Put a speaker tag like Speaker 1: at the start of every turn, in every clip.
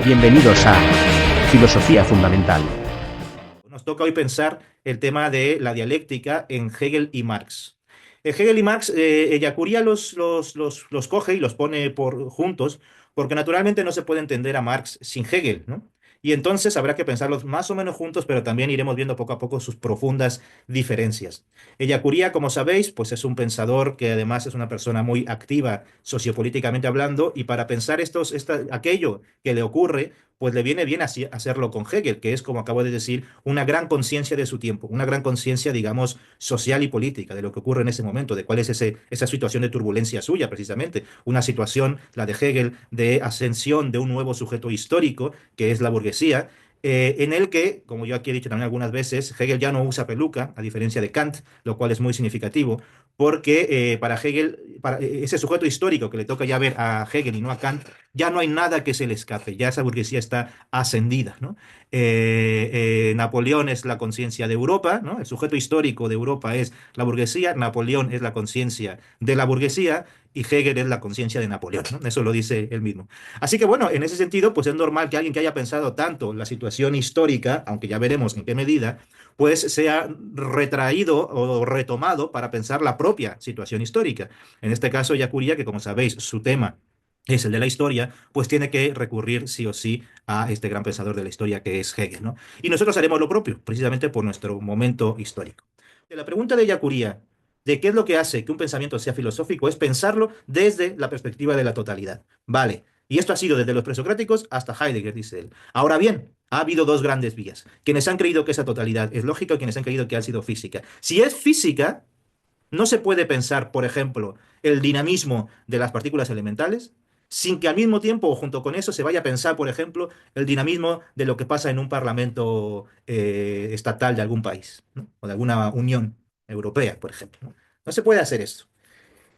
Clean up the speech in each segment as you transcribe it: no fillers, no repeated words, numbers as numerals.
Speaker 1: Bienvenidos a Filosofía Fundamental.
Speaker 2: Nos toca hoy pensar el tema de la dialéctica en Hegel y Marx. Hegel y Marx, Ellacuría los coge y los pone juntos, porque naturalmente no se puede entender a Marx sin Hegel, ¿no? Y entonces habrá que pensarlos más o menos juntos, pero también iremos viendo poco a poco sus profundas diferencias. Ellacuría, como sabéis, pues es un pensador que además es una persona muy activa sociopolíticamente hablando, y para pensar aquello que le ocurre, pues le viene bien hacerlo con Hegel, que es, como acabo de decir, una gran conciencia de su tiempo, una gran conciencia, digamos, social y política de lo que ocurre en ese momento, de cuál es esa situación de turbulencia suya, precisamente. Una situación, la de Hegel, de ascensión de un nuevo sujeto histórico, que es la burguesía, en el que, como yo aquí he dicho también algunas veces, Hegel ya no usa peluca, a diferencia de Kant, lo cual es muy significativo, porque para Hegel, para ese sujeto histórico que le toca ya ver a Hegel y no a Kant, ya no hay nada que se le escape, ya esa burguesía está ascendida, ¿no? Napoleón es la conciencia de Europa, ¿no? El sujeto histórico de Europa es la burguesía, Napoleón es la conciencia de la burguesía y Hegel es la conciencia de Napoleón, ¿no? Eso lo dice él mismo. Así que bueno, en ese sentido, pues es normal que alguien que haya pensado tanto la situación histórica, aunque ya veremos en qué medida, pues sea retraído o retomado para pensar la propia situación histórica. En este caso, Yacuría, que como sabéis, su tema es el de la historia, pues tiene que recurrir sí o sí a este gran pensador de la historia que es Hegel, ¿no? Y nosotros haremos lo propio, precisamente por nuestro momento histórico. La pregunta de Yacuría de qué es lo que hace que un pensamiento sea filosófico es pensarlo desde la perspectiva de la totalidad. Vale, y esto ha sido desde los presocráticos hasta Heidegger, dice él. Ahora bien, ha habido dos grandes vías. Quienes han creído que esa totalidad es lógica y quienes han creído que ha sido física. Si es física, no se puede pensar, por ejemplo, el dinamismo de las partículas elementales sin que al mismo tiempo o junto con eso se vaya a pensar, por ejemplo, el dinamismo de lo que pasa en un parlamento estatal de algún país, ¿no? O de alguna unión europea, por ejemplo. ¿No? No se puede hacer eso.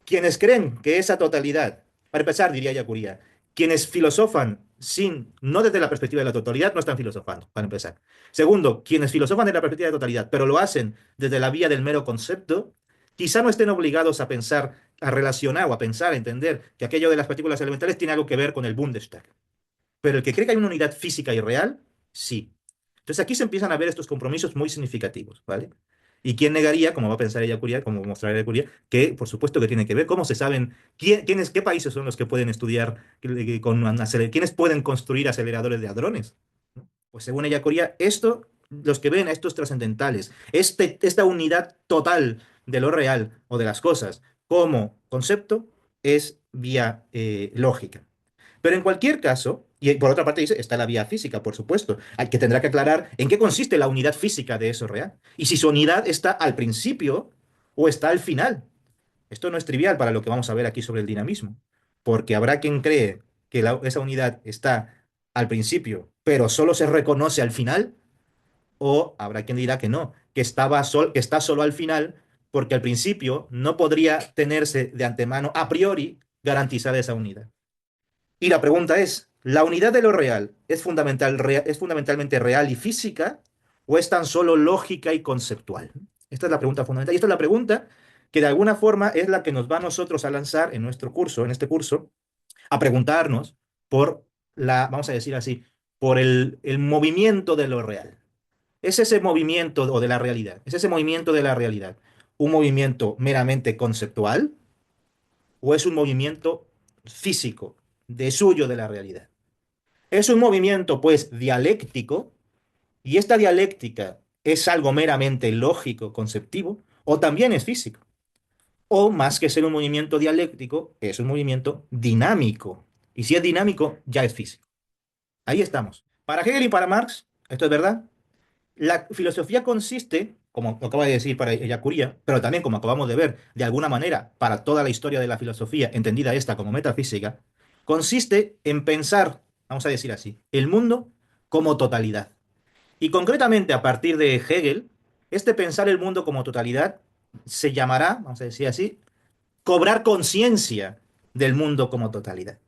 Speaker 2: Quienes creen que esa totalidad, para empezar, diría Yacuría, quienes filosofan no desde la perspectiva de la totalidad, no están filosofando, para empezar. Segundo, quienes filosofan desde la perspectiva de la totalidad, pero lo hacen desde la vía del mero concepto, quizá no estén obligados a pensar, a relacionar o a pensar, a entender que aquello de las partículas elementales tiene algo que ver con el Bundestag. Pero el que cree que hay una unidad física y real, sí. Entonces aquí se empiezan a ver estos compromisos muy significativos, ¿vale? ¿Y quién negaría, como va a pensar ella Curia, como mostrará Curia, que por supuesto que tiene que ver, cómo se saben, qué países son los que pueden estudiar, quiénes pueden construir aceleradores de hadrones? ¿No? Pues según ella Curia, los que ven a estos trascendentales, esta unidad total de lo real o de las cosas como concepto, es vía lógica. Pero en cualquier caso, y por otra parte dice, está la vía física, por supuesto, hay que tendrá que aclarar en qué consiste la unidad física de eso real. Y si su unidad está al principio o está al final. Esto no es trivial para lo que vamos a ver aquí sobre el dinamismo, porque habrá quien cree que esa unidad está al principio, pero solo se reconoce al final, o habrá quien dirá que no, que está solo al final, porque al principio no podría tenerse de antemano, a priori, garantizada esa unidad. Y la pregunta es, ¿la unidad de lo real es fundamentalmente real y física o es tan solo lógica y conceptual? Esta es la pregunta fundamental. Y esta es la pregunta que de alguna forma es la que nos va a nosotros a lanzar en nuestro curso, en este curso, a preguntarnos por vamos a decir así, por el movimiento de lo real. ¿Es ese movimiento o de la realidad? ¿Es ese movimiento de la realidad un movimiento meramente conceptual o es un movimiento físico, de suyo de la realidad? Es un movimiento, pues, dialéctico, y esta dialéctica es algo meramente lógico, conceptivo, o también es físico. O más que ser un movimiento dialéctico, es un movimiento dinámico. Y si es dinámico, ya es físico. Ahí estamos. Para Hegel y para Marx, esto es verdad, la filosofía consiste, como lo acaba de decir para Ellacuría, pero también como acabamos de ver, de alguna manera, para toda la historia de la filosofía, entendida esta como metafísica, consiste en pensar, vamos a decir así, el mundo como totalidad. Y concretamente a partir de Hegel, este pensar el mundo como totalidad se llamará, vamos a decir así, cobrar conciencia del mundo como totalidad.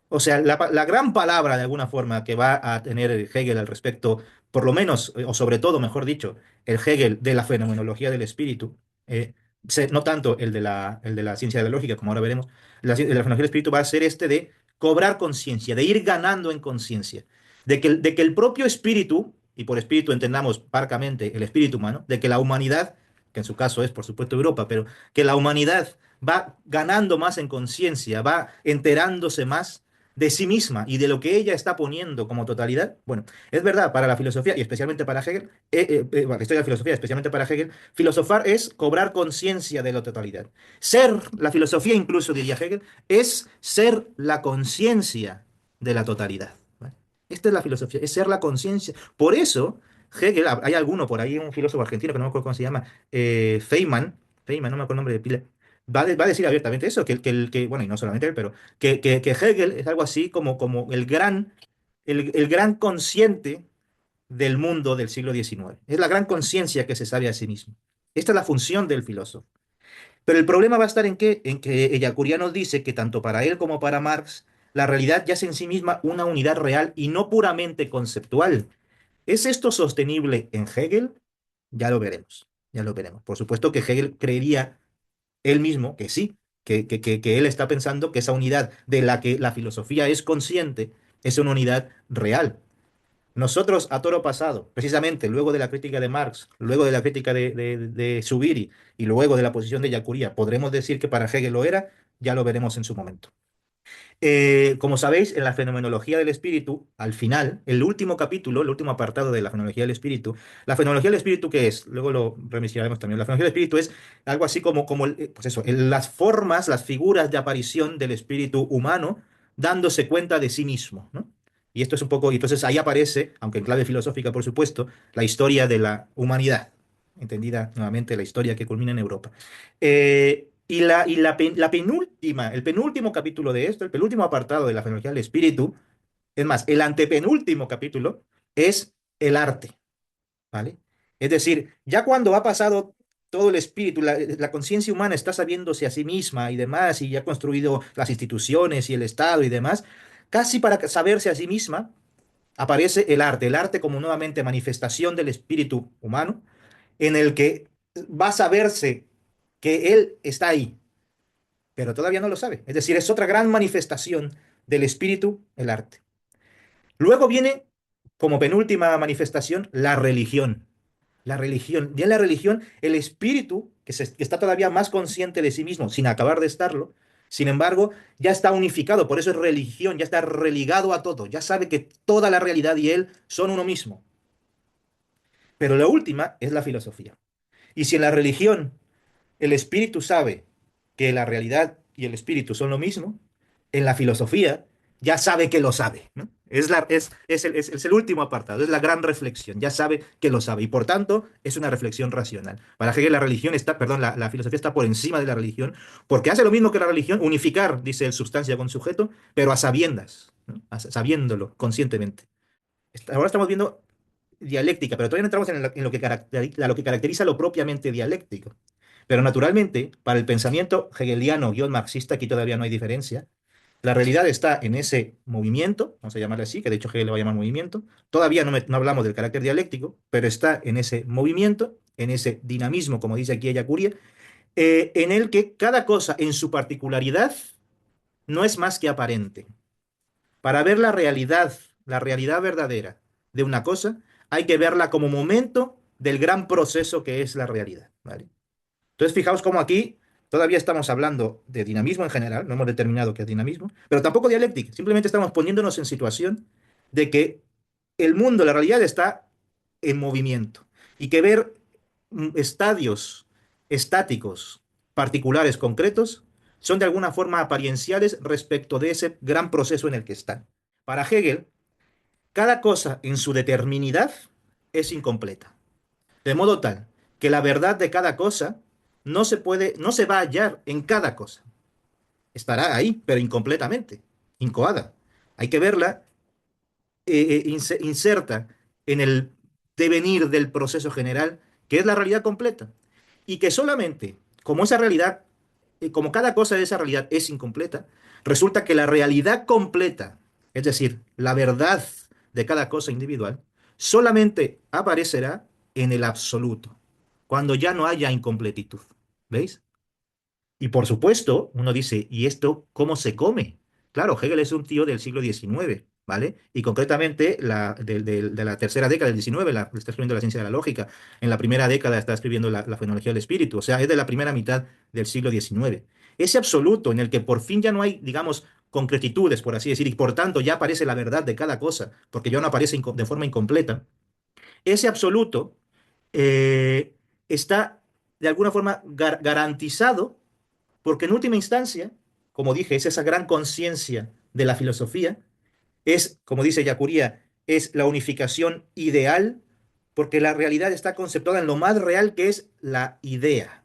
Speaker 2: O sea, la gran palabra de alguna forma que va a tener Hegel al respecto, por lo menos, o sobre todo, mejor dicho, el Hegel de la fenomenología del espíritu, eh, no tanto el de la ciencia de la lógica, como ahora veremos, de la fenomenología del espíritu va a ser este de cobrar conciencia, de ir ganando en conciencia, de que el propio espíritu, y por espíritu entendamos parcamente el espíritu humano, de que la humanidad, que en su caso es por supuesto Europa, pero que la humanidad va ganando más en conciencia, va enterándose más de sí misma y de lo que ella está poniendo como totalidad. Bueno, es verdad, para la filosofía y especialmente para Hegel, bueno, la historia de la filosofía, especialmente para Hegel, filosofar es cobrar conciencia de la totalidad. Ser, la filosofía incluso, diría Hegel, es ser la conciencia de la totalidad. ¿Vale? Esta es la filosofía, es ser la conciencia. Por eso, Hegel, hay alguno por ahí, un filósofo argentino que no me acuerdo cómo se llama, Feynman, no me acuerdo el nombre de pila, va a decir abiertamente eso, bueno, y no solamente él, pero que Hegel es algo así como el gran consciente del mundo del siglo XIX. Es la gran conciencia que se sabe a sí mismo. Esta es la función del filósofo. Pero el problema va a estar en que Ellacuría nos dice que tanto para él como para Marx, la realidad ya es en sí misma una unidad real y no puramente conceptual. ¿Es esto sostenible en Hegel? Ya lo veremos, ya lo veremos. Por supuesto que Hegel creería él mismo que sí, que él está pensando que esa unidad de la que la filosofía es consciente es una unidad real. Nosotros, a toro pasado, precisamente luego de la crítica de Marx, luego de la crítica de Zubiri y luego de la posición de Yacuría, ¿podremos decir que para Hegel lo era? Ya lo veremos en su momento. Como sabéis, en la fenomenología del espíritu, al final, el último capítulo, el último apartado de la fenomenología del espíritu, la fenomenología del espíritu, ¿qué es? Luego lo revisaremos también. La fenomenología del espíritu es algo así pues eso, las formas, las figuras de aparición del espíritu humano dándose cuenta de sí mismo, ¿no? Y esto es un poco, y entonces ahí aparece, aunque en clave filosófica, por supuesto, la historia de la humanidad, entendida nuevamente la historia que culmina en Europa. La penúltima, el penúltimo capítulo de esto, el penúltimo apartado de la fenomenología del espíritu, es más, el antepenúltimo capítulo es el arte, ¿vale? Es decir, ya cuando ha pasado todo el espíritu, la conciencia humana está sabiéndose a sí misma y demás, y ya ha construido las instituciones y el Estado y demás, casi para saberse a sí misma, aparece el arte como nuevamente manifestación del espíritu humano, en el que va a saberse que él está ahí, pero todavía no lo sabe. Es decir, es otra gran manifestación del espíritu, el arte. Luego viene, como penúltima manifestación, la religión. La religión. Ya en la religión, el espíritu, que está todavía más consciente de sí mismo, sin acabar de estarlo, sin embargo, ya está unificado, por eso es religión, ya está religado a todo, ya sabe que toda la realidad y él son uno mismo. Pero la última es la filosofía. Y si en la religión el espíritu sabe que la realidad y el espíritu son lo mismo, en la filosofía ya sabe que lo sabe, ¿no? Es el último apartado, es la gran reflexión, ya sabe que lo sabe y por tanto es una reflexión racional. Para Hegel la religión está, perdón, la filosofía está por encima de la religión porque hace lo mismo que la religión, unificar, dice el sustancia con sujeto, pero a sabiendas, ¿no? Sabiéndolo conscientemente. Ahora estamos viendo dialéctica, pero todavía no entramos en lo que caracteriza lo propiamente dialéctico. Pero naturalmente, para el pensamiento hegeliano marxista, aquí todavía no hay diferencia. La realidad está en ese movimiento, vamos a llamarle así, que de hecho Hegel le va a llamar movimiento. Todavía no hablamos del carácter dialéctico, pero está en ese movimiento, en ese dinamismo, como dice aquí ella Curie, en el que cada cosa en su particularidad no es más que aparente. Para ver la realidad verdadera de una cosa, hay que verla como momento del gran proceso que es la realidad, ¿vale? Entonces, fijaos cómo aquí todavía estamos hablando de dinamismo en general, no hemos determinado qué es dinamismo, pero tampoco dialéctica, simplemente estamos poniéndonos en situación de que el mundo, la realidad está en movimiento y que ver estadios estáticos, particulares, concretos, son de alguna forma aparienciales respecto de ese gran proceso en el que están. Para Hegel, cada cosa en su determinidad es incompleta, de modo tal que la verdad de cada cosa no se va a hallar en cada cosa. Estará ahí, pero incompletamente, incoada. Hay que verla inserta en el devenir del proceso general, que es la realidad completa. Y que solamente, como esa realidad, como cada cosa de esa realidad es incompleta, resulta que la realidad completa, es decir, la verdad de cada cosa individual, solamente aparecerá en el absoluto, cuando ya no haya incompletitud. ¿Veis? Y por supuesto, uno dice, ¿y esto cómo se come? claro, Hegel es un tío del siglo XIX, ¿vale? Y concretamente de la tercera década del XIX, está escribiendo la ciencia de la lógica. En la primera década está escribiendo la fenomenología del espíritu. O sea, es de la primera mitad del siglo XIX. Ese absoluto en el que por fin ya no hay, digamos, concretitudes, por así decir, y por tanto ya aparece la verdad de cada cosa, porque ya no aparece de forma incompleta. Ese absoluto eh, está de alguna forma garantizado porque en última instancia, como dije, es esa gran conciencia de la filosofía, es, como dice Yacuría, es la unificación ideal, porque la realidad está conceptuada en lo más real que es la idea.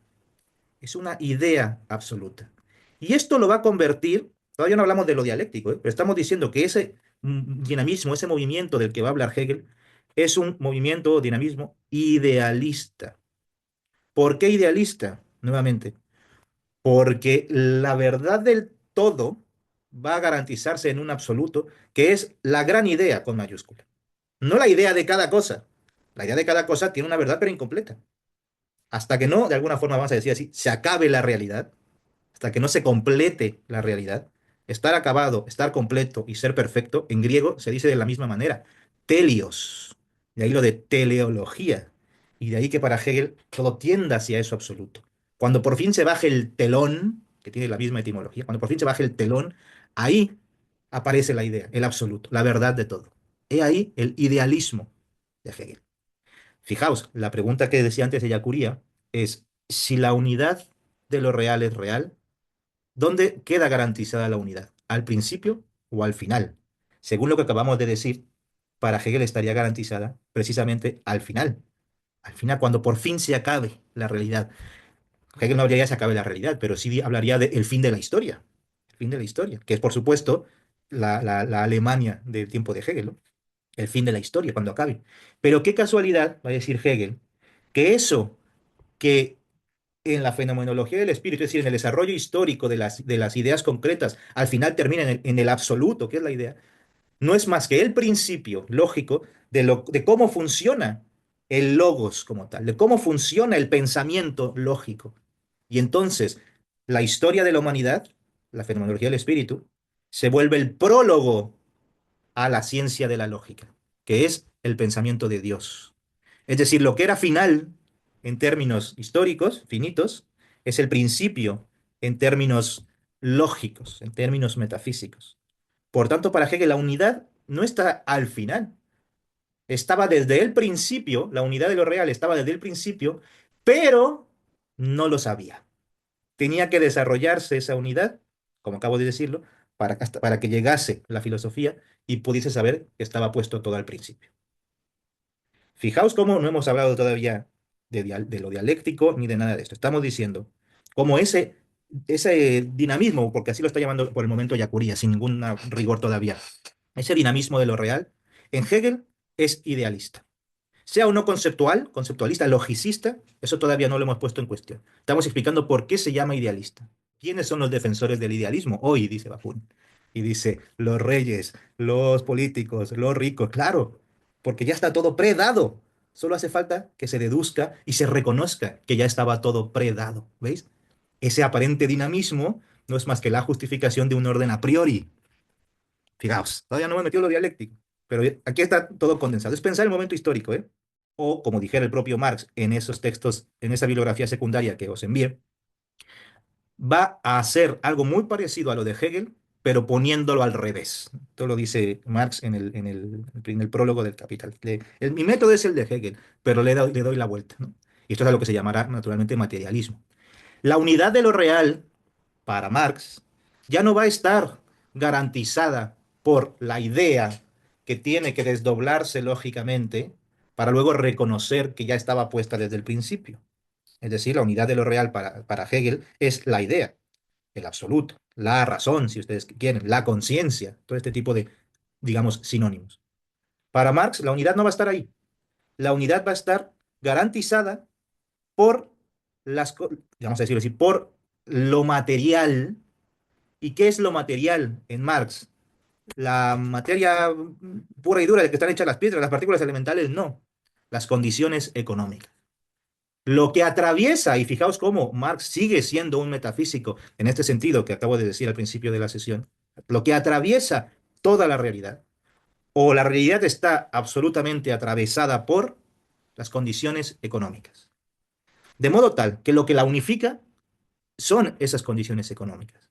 Speaker 2: Es una idea absoluta. Y esto lo va a convertir, todavía no hablamos de lo dialéctico, pero estamos diciendo que ese dinamismo, ese movimiento del que va a hablar Hegel, es un movimiento o dinamismo idealista. ¿Por qué idealista? Nuevamente, porque la verdad del todo va a garantizarse en un absoluto, que es la gran idea con mayúscula. No la idea de cada cosa. La idea de cada cosa tiene una verdad pero incompleta. Hasta que no, de alguna forma vamos a decir así, se acabe la realidad, hasta que no se complete la realidad, estar acabado, estar completo y ser perfecto, en griego se dice de la misma manera, telios. De ahí lo de teleología. Y de ahí que para Hegel todo tienda hacia eso absoluto. Cuando por fin se baje el telón, que tiene la misma etimología, cuando por fin se baje el telón, ahí aparece la idea, el absoluto, la verdad de todo. He ahí el idealismo de Hegel. Fijaos, la pregunta que decía antes de Yacuría es, si la unidad de lo real es real, ¿dónde queda garantizada la unidad? ¿Al principio o al final? Según lo que acabamos de decir, para Hegel estaría garantizada precisamente al final. Al final, cuando por fin se acabe la realidad. Hegel no hablaría de se acabe la realidad, pero sí hablaría del fin de la historia. El fin de la historia, que es por supuesto la Alemania del tiempo de Hegel, ¿no? El fin de la historia, cuando acabe. Pero qué casualidad, va a decir Hegel, que eso que en la fenomenología del espíritu, es decir, en el desarrollo histórico de las ideas concretas, al final termina en el absoluto, que es la idea, no es más que el principio lógico de cómo funciona el logos como tal, de cómo funciona el pensamiento lógico. Y entonces, la historia de la humanidad, la fenomenología del espíritu, se vuelve el prólogo a la ciencia de la lógica, que es el pensamiento de Dios. Es decir, lo que era final en términos históricos, finitos, es el principio en términos lógicos, en términos metafísicos. Por tanto, para Hegel la unidad no está al final, estaba desde el principio, la unidad de lo real estaba desde el principio, pero no lo sabía. Tenía que desarrollarse esa unidad, como acabo de decirlo, para que llegase la filosofía y pudiese saber que estaba puesto todo al principio. Fijaos cómo no hemos hablado todavía de lo dialéctico ni de nada de esto. Estamos diciendo cómo ese dinamismo, porque así lo está llamando por el momento Yacuría, sin ningún rigor todavía, ese dinamismo de lo real, en Hegel es idealista. Sea o no conceptual, conceptualista, logicista, eso todavía no lo hemos puesto en cuestión. Estamos explicando por qué se llama idealista. ¿Quiénes son los defensores del idealismo? Hoy, dice Bakunin. Y dice, los reyes, los políticos, los ricos, claro, porque ya está todo predado. Solo hace falta que se deduzca y se reconozca que ya estaba todo predado. ¿Veis? Ese aparente dinamismo no es más que la justificación de un orden a priori. Fijaos, todavía no hemos metido lo dialéctico, pero aquí está todo condensado. Es pensar el momento histórico, ¿eh? O, como dijera el propio Marx en esos textos, en esa bibliografía secundaria que os envié, va a hacer algo muy parecido a lo de Hegel, pero poniéndolo al revés. Esto lo dice Marx en el prólogo del Capital. Mi método es el de Hegel, pero le doy la vuelta, ¿no? Y esto es a lo que se llamará naturalmente materialismo. La unidad de lo real, para Marx, ya no va a estar garantizada por la idea que tiene que desdoblarse lógicamente para luego reconocer que ya estaba puesta desde el principio. Es decir, la unidad de lo real para Hegel es la idea, el absoluto, la razón, si ustedes quieren, la conciencia, todo este tipo de, digamos, sinónimos. Para Marx, la unidad no va a estar ahí. La unidad va a estar garantizada por vamos a decirlo así, por lo material. ¿Y qué es lo material en Marx? La materia pura y dura de que están hechas las piedras, las partículas elementales, no. Las condiciones económicas. Lo que atraviesa, y fijaos cómo Marx sigue siendo un metafísico en este sentido que acabo de decir al principio de la sesión, lo que atraviesa toda la realidad, o la realidad está absolutamente atravesada por las condiciones económicas. De modo tal que lo que la unifica son esas condiciones económicas.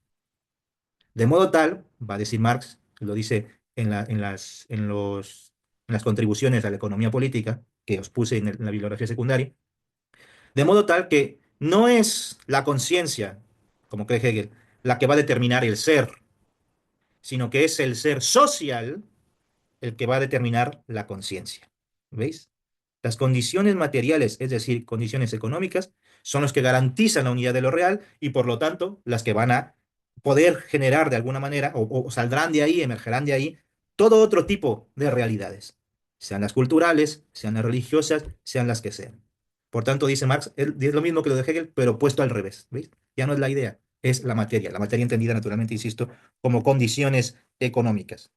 Speaker 2: De modo tal, va a decir Marx, lo dice en las contribuciones a la economía política, que os puse en la bibliografía secundaria, de modo tal que no es la conciencia, como cree Hegel, la que va a determinar el ser, sino que es el ser social el que va a determinar la conciencia. ¿Veis? Las condiciones materiales, es decir, condiciones económicas, son los que garantizan la unidad de lo real y por lo tanto las que van a poder generar de alguna manera, o saldrán de ahí, emergerán de ahí, todo otro tipo de realidades, sean las culturales, sean las religiosas, sean las que sean. Por tanto, dice Marx, es lo mismo que lo de Hegel, pero puesto al revés. ¿Veis? Ya no es la idea, es la materia entendida naturalmente, insisto, como condiciones económicas.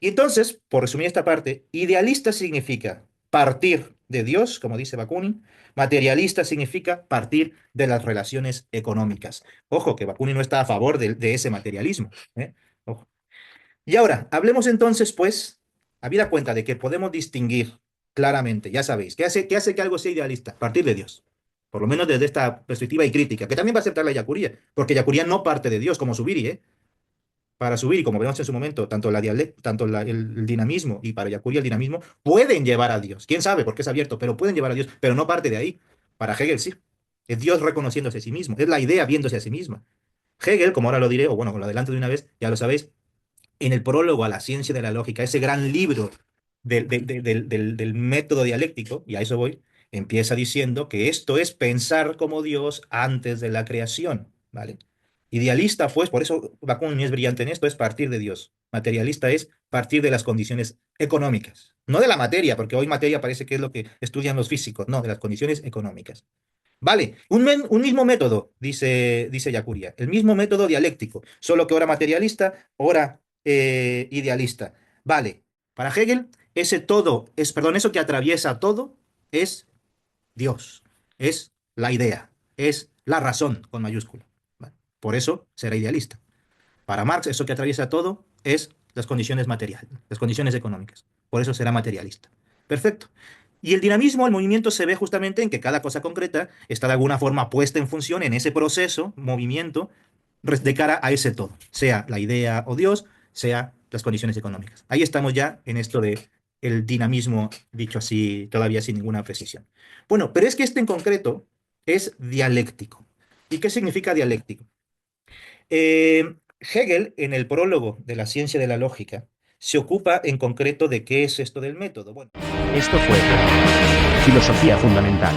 Speaker 2: Y entonces, por resumir esta parte, idealista significa partir de Dios, como dice Bakunin, materialista significa partir de las relaciones económicas. Ojo, que Bakunin no está a favor de ese materialismo. ¿Eh? Ojo. Y ahora, hablemos entonces, pues, habida cuenta de que podemos distinguir claramente, ya sabéis, qué hace que algo sea idealista? Partir de Dios. Por lo menos desde esta perspectiva y crítica, que también va a aceptar la Yacuría, porque Yacuría no parte de Dios como Zubiri, ¿eh? Para subir, y como veremos en su momento, el dinamismo y para Yacuria el dinamismo pueden llevar a Dios. ¿Quién sabe? Porque es abierto, pero pueden llevar a Dios, pero no parte de ahí. Para Hegel sí. Es Dios reconociéndose a sí mismo, es la idea viéndose a sí misma. Hegel, como ahora lo diré, o bueno, lo adelanto de una vez, ya lo sabéis, en el prólogo a la ciencia de la lógica, ese gran libro del método dialéctico, y a eso voy, empieza diciendo que esto es pensar como Dios antes de la creación, ¿vale? Idealista, pues, por eso Bakunin es brillante en esto, es partir de Dios. Materialista es partir de las condiciones económicas, no de la materia, porque hoy materia parece que es lo que estudian los físicos, no, de las condiciones económicas. Vale, un mismo método, dice Yacuria, el mismo método dialéctico, solo que ahora materialista, ahora idealista. Vale, para Hegel, perdón, eso que atraviesa todo es Dios, es la idea, es la razón con mayúscula. ¿Vale? Por eso será idealista. Para Marx, eso que atraviesa todo es las condiciones materiales, las condiciones económicas. Por eso será materialista. Perfecto. Y el dinamismo, el movimiento se ve justamente en que cada cosa concreta está de alguna forma puesta en función en ese proceso, movimiento, de cara a ese todo, sea la idea o Dios, sea las condiciones económicas. Ahí estamos ya en esto de el dinamismo, dicho así, todavía sin ninguna precisión. Bueno, pero es que este en concreto es dialéctico. ¿Y qué significa dialéctico? Hegel, en el prólogo de la ciencia de la lógica, se ocupa en concreto de qué es esto del método. Bueno,
Speaker 1: Esto fue Filosofía Fundamental.